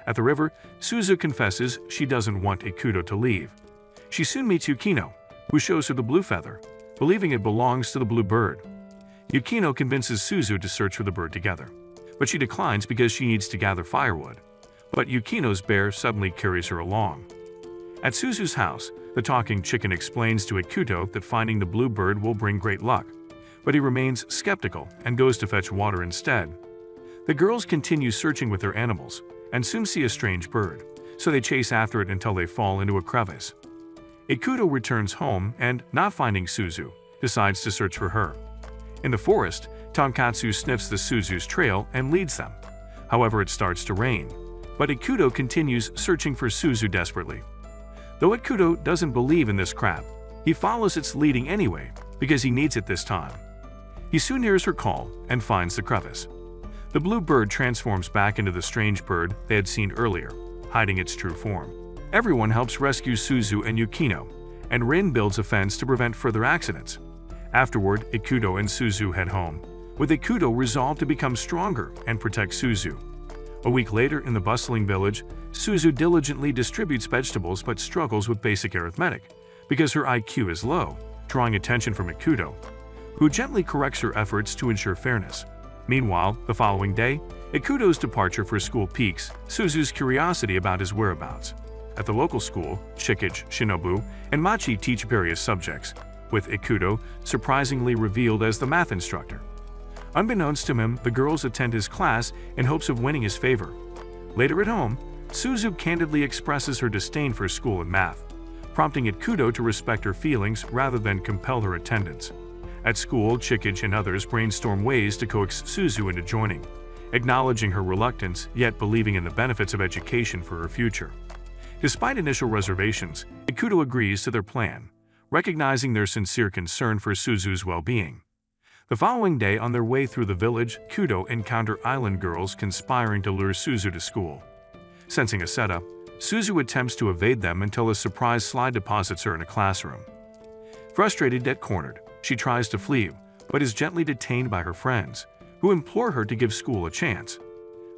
At the river, Suzu confesses she doesn't want Ikuto to leave. She soon meets Yukino, who shows her the blue feather, believing it belongs to the blue bird. Yukino convinces Suzu to search for the bird together, but she declines because she needs to gather firewood. But Yukino's bear suddenly carries her along. At Suzu's house, the talking chicken explains to Ikuto that finding the blue bird will bring great luck, but he remains skeptical and goes to fetch water instead. The girls continue searching with their animals and soon see a strange bird, so they chase after it until they fall into a crevice. Ikuto returns home and, not finding Suzu, decides to search for her. In the forest, Tonkatsu sniffs the Suzu's trail and leads them. However, it starts to rain, but Ikuto continues searching for Suzu desperately. Though Ikuto doesn't believe in this crap, he follows its leading anyway because he needs it this time. He soon hears her call and finds the crevice. The blue bird transforms back into the strange bird they had seen earlier, hiding its true form. Everyone helps rescue Suzu and Yukino, and Rin builds a fence to prevent further accidents. Afterward, Ikuto and Suzu head home, with Ikuto resolved to become stronger and protect Suzu. A week later, in the bustling village, Suzu diligently distributes vegetables but struggles with basic arithmetic because her IQ is low, drawing attention from Ikuto, who gently corrects her efforts to ensure fairness. Meanwhile, the following day, Ikuto's departure for school piques Suzu's curiosity about his whereabouts. At the local school, Shikage, Shinobu, and Machi teach various subjects, with Ikuto surprisingly revealed as the math instructor. Unbeknownst to him, the girls attend his class in hopes of winning his favor. Later at home, Suzu candidly expresses her disdain for school and math, prompting Ikuto to respect her feelings rather than compel her attendance. At school, Shikage and others brainstorm ways to coax Suzu into joining, acknowledging her reluctance yet believing in the benefits of education for her future. Despite initial reservations, Ikuto agrees to their plan, recognizing their sincere concern for Suzu's well-being. The following day, on their way through the village, Ikuto encounter island girls conspiring to lure Suzu to school. Sensing a setup, Suzu attempts to evade them until a surprise slide deposits her in a classroom. Frustrated yet cornered, she tries to flee, but is gently detained by her friends, who implore her to give school a chance.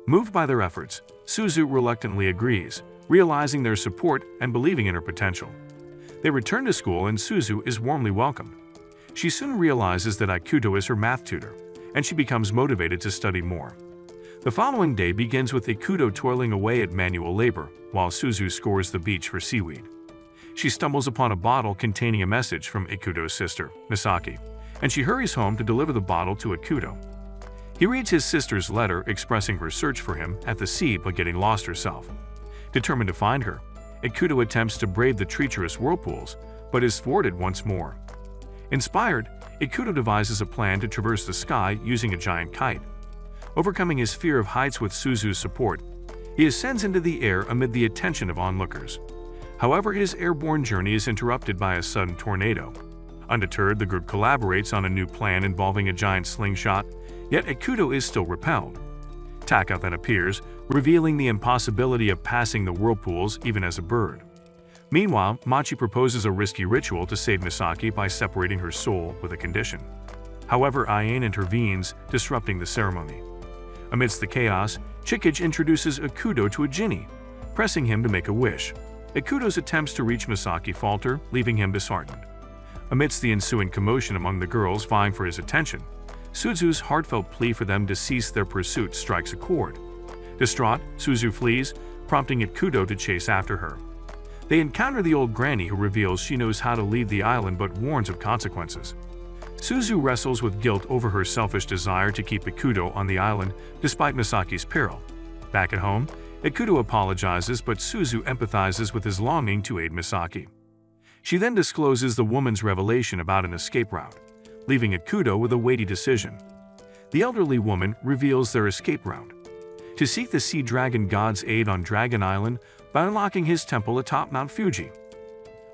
Moved by their efforts, Suzu reluctantly agrees, realizing their support and believing in her potential. They return to school and Suzu is warmly welcomed. She soon realizes that Ikuto is her math tutor, and she becomes motivated to study more. The following day begins with Ikuto toiling away at manual labor, while Suzu scores the beach for seaweed. She stumbles upon a bottle containing a message from Ikuto's sister, Misaki, and she hurries home to deliver the bottle to Ikuto. He reads his sister's letter expressing her search for him at the sea but getting lost herself. Determined to find her, Ikuto attempts to brave the treacherous whirlpools, but is thwarted once more. Inspired, Ikuto devises a plan to traverse the sky using a giant kite. Overcoming his fear of heights with Suzu's support, he ascends into the air amid the attention of onlookers. However, his airborne journey is interrupted by a sudden tornado. Undeterred, the group collaborates on a new plan involving a giant slingshot, yet Ikuto is still repelled. Taka then appears, revealing the impossibility of passing the whirlpools even as a bird. Meanwhile, Machi proposes a risky ritual to save Misaki by separating her soul with a condition. However, Ayane intervenes, disrupting the ceremony. Amidst the chaos, Shikage introduces Ikuto to a genie, pressing him to make a wish. Ikuto's attempts to reach Misaki falter, leaving him disheartened. Amidst the ensuing commotion among the girls vying for his attention, Suzu's heartfelt plea for them to cease their pursuit strikes a chord. Distraught, Suzu flees, prompting Ikuto to chase after her. They encounter the old granny who reveals she knows how to leave the island but warns of consequences. Suzu wrestles with guilt over her selfish desire to keep Ikuto on the island despite Misaki's peril. Back at home, Ikuto apologizes but Suzu empathizes with his longing to aid Misaki. She then discloses the woman's revelation about an escape route, leaving Ikuto with a weighty decision. The elderly woman reveals their escape route: to seek the sea dragon god's aid on Dragon Island by unlocking his temple atop Mount Fuji.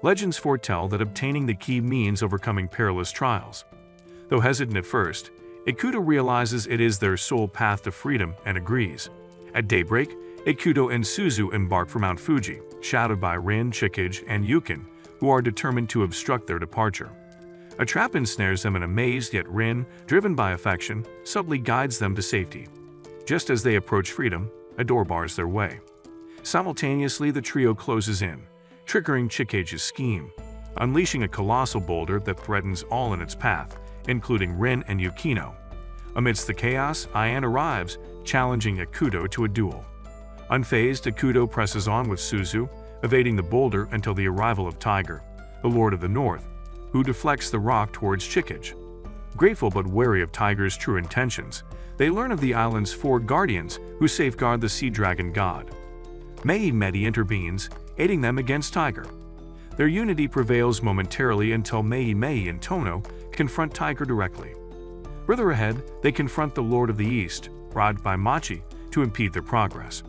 Legends foretell that obtaining the key means overcoming perilous trials. Though hesitant at first, Ikuto realizes it is their sole path to freedom and agrees. At daybreak, Ikuto and Suzu embark for Mount Fuji, shadowed by Rin, Chikage, and Yukin, who are determined to obstruct their departure. A trap ensnares them in a maze, yet Rin, driven by affection, subtly guides them to safety. Just as they approach freedom, a door bars their way. Simultaneously, the trio closes in, triggering Chikage's scheme, unleashing a colossal boulder that threatens all in its path, including Rin and Yukino. Amidst the chaos, Ayan arrives, challenging Ikuto to a duel. Unfazed, Ikuto presses on with Suzu, evading the boulder until the arrival of Tiger, the Lord of the North, who deflects the rock towards Chikage. Grateful but wary of Tiger's true intentions, they learn of the island's 4 guardians who safeguard the sea dragon god. Mei intervenes, aiding them against Tiger. Their unity prevails momentarily until Mei and Tono confront Tiger directly. Further ahead, they confront the Lord of the East, bribed by Machi, to impede their progress.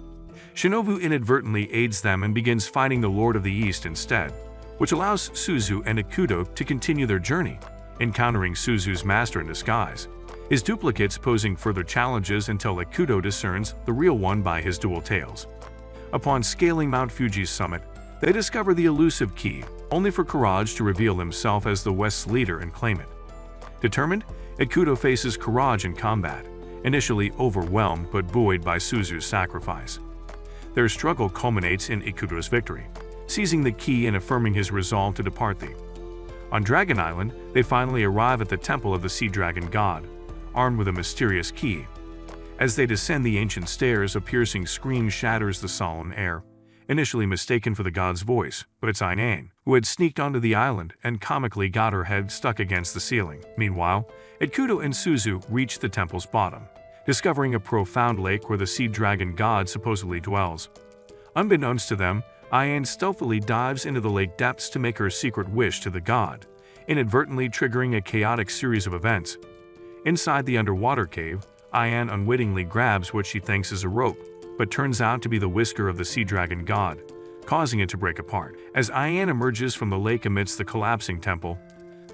Shinobu inadvertently aids them and begins fighting the Lord of the East instead, which allows Suzu and Ikuto to continue their journey, encountering Suzu's master in disguise, his duplicates posing further challenges until Ikuto discerns the real one by his dual tails. Upon scaling Mount Fuji's summit, they discover the elusive key, only for Courage to reveal himself as the West's leader and claim it. Determined, Ikuto faces Courage in combat, initially overwhelmed but buoyed by Suzu's sacrifice. Their struggle culminates in Ikuto's victory, seizing the key and affirming his resolve to depart thee. On Dragon Island, they finally arrive at the temple of the sea dragon god, armed with a mysterious key. As they descend the ancient stairs, a piercing scream shatters the solemn air, initially mistaken for the god's voice, but it's Ayan, who had sneaked onto the island and comically got her head stuck against the ceiling. Meanwhile, Ikuto and Suzu reach the temple's bottom, discovering a profound lake where the sea dragon god supposedly dwells. Unbeknownst to them, Ayan stealthily dives into the lake depths to make her secret wish to the god, inadvertently triggering a chaotic series of events. Inside the underwater cave, Ayan unwittingly grabs what she thinks is a rope, but turns out to be the whisker of the sea dragon god, causing it to break apart. As Ayan emerges from the lake amidst the collapsing temple,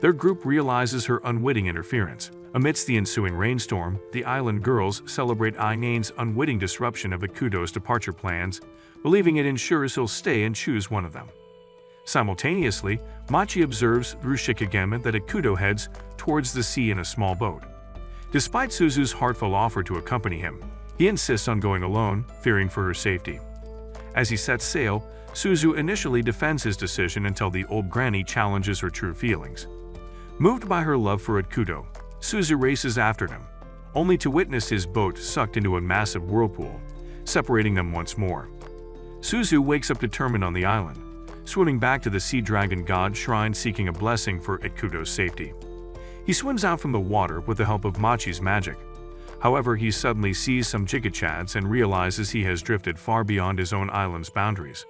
their group realizes her unwitting interference. Amidst the ensuing rainstorm, the island girls celebrate Ayan's unwitting disruption of Ikuto's departure plans, believing it ensures he'll stay and choose one of them. Simultaneously, Machi observes through Shikigami that Ikuto heads towards the sea in a small boat. Despite Suzu's heartfelt offer to accompany him, he insists on going alone, fearing for her safety. As he sets sail, Suzu initially defends his decision until the old granny challenges her true feelings. Moved by her love for Ikuto, Suzu races after him, only to witness his boat sucked into a massive whirlpool, separating them once more. Suzu wakes up determined on the island, swooning back to the sea dragon god shrine seeking a blessing for Ikuto's safety. He swims out from the water with the help of Machi's magic. However, he suddenly sees some Jigachads and realizes he has drifted far beyond his own island's boundaries.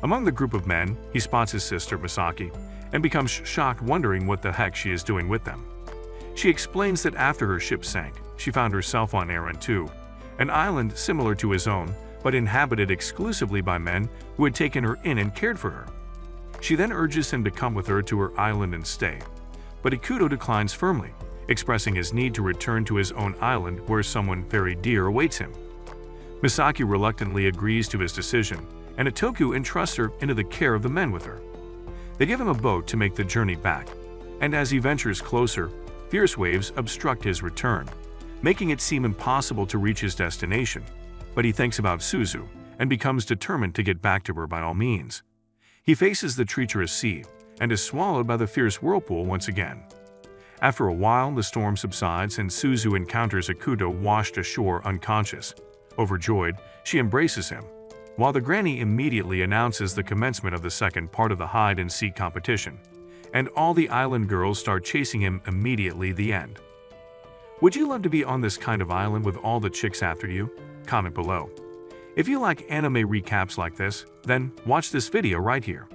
Among the group of men, he spots his sister Misaki and becomes shocked, wondering what the heck she is doing with them. She explains that after her ship sank, she found herself on Aaron II, an island similar to his own, but inhabited exclusively by men who had taken her in and cared for her. She then urges him to come with her to her island and stay, but Ikuto declines firmly, expressing his need to return to his own island where someone very dear awaits him. Misaki reluctantly agrees to his decision, and Itoku entrusts her into the care of the men with her. They give him a boat to make the journey back, and as he ventures closer, fierce waves obstruct his return, making it seem impossible to reach his destination. But he thinks about Suzu and becomes determined to get back to her by all means. He faces the treacherous sea and is swallowed by the fierce whirlpool once again. After a while, the storm subsides and Suzu encounters Ikuto washed ashore unconscious. Overjoyed, she embraces him, while the granny immediately announces the commencement of the second part of the hide-and-seek competition, and all the island girls start chasing him immediately. The end. Would you love to be on this kind of island with all the chicks after you? Comment below. If you like anime recaps like this, then watch this video right here.